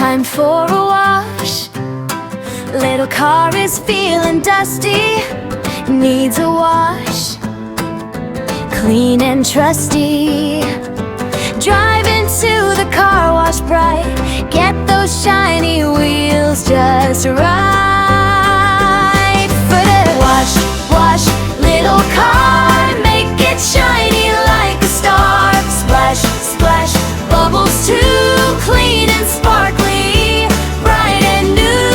time for a wash. Little car is feeling dusty, needs a wash. Clean and trusty, drive into the car wash bright. Get those shiny wheels just right for the wash, wash, little car. Make it shiny like a star. Splash, splash, bubbles too clean and sparkly, bright and new.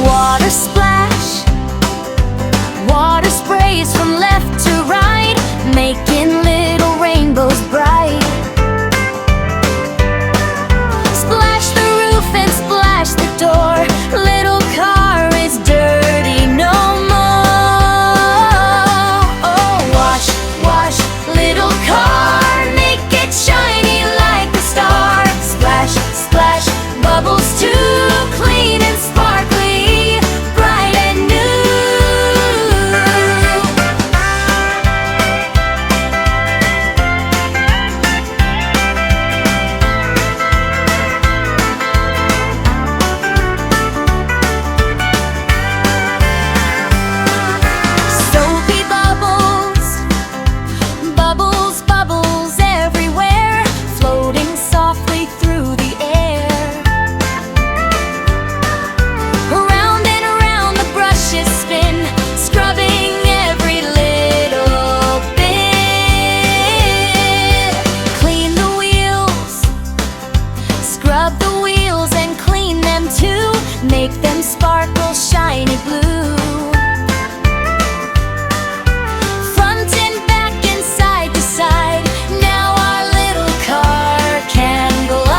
Water splash, water sprays from left to right, making little rainbows bright. Splash the roof and splash the door. Little car is dirty no more. Oh, wash, wash, little car. Make it shiny like a star. Splash, splash, bubbles too clean and sparkly, bright and new. Soapy bubbles, bubbles, bubbles everywhere, floating softly through the air. Around and around the brushes spin, scrubbing every little bit. Clean the wheels, scrub the wheels and clean them too. Make them sparkle shiny blue. Front and back and side to side, now our little car can glide.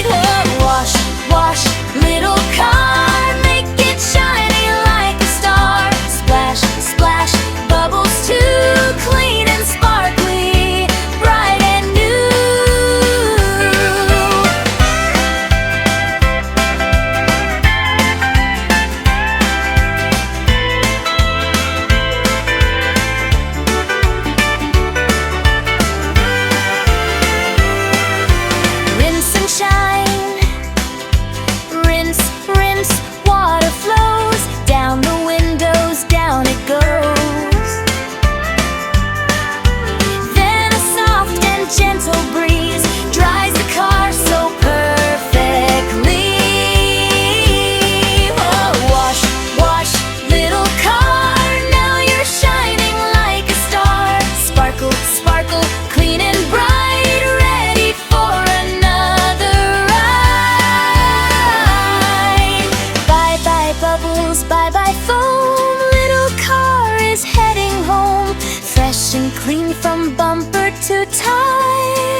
Oh, wash, wash, little car. Make it shiny like a star. Splash, splash, bubbles too clean and sparkly, bright and new. Rinse and shine, rinse, rinse, water flows down the windows, down it goes. Then a soft and gentle breeze dries the car so perfectly. Oh, wash, wash, little car. Now you're shining like a star. Sparkle, sparkle, clean and bright, ready for another ride. Bye bye bubbles, bye bye foam. Little car is heading home, fresh and clean from bumper to tire.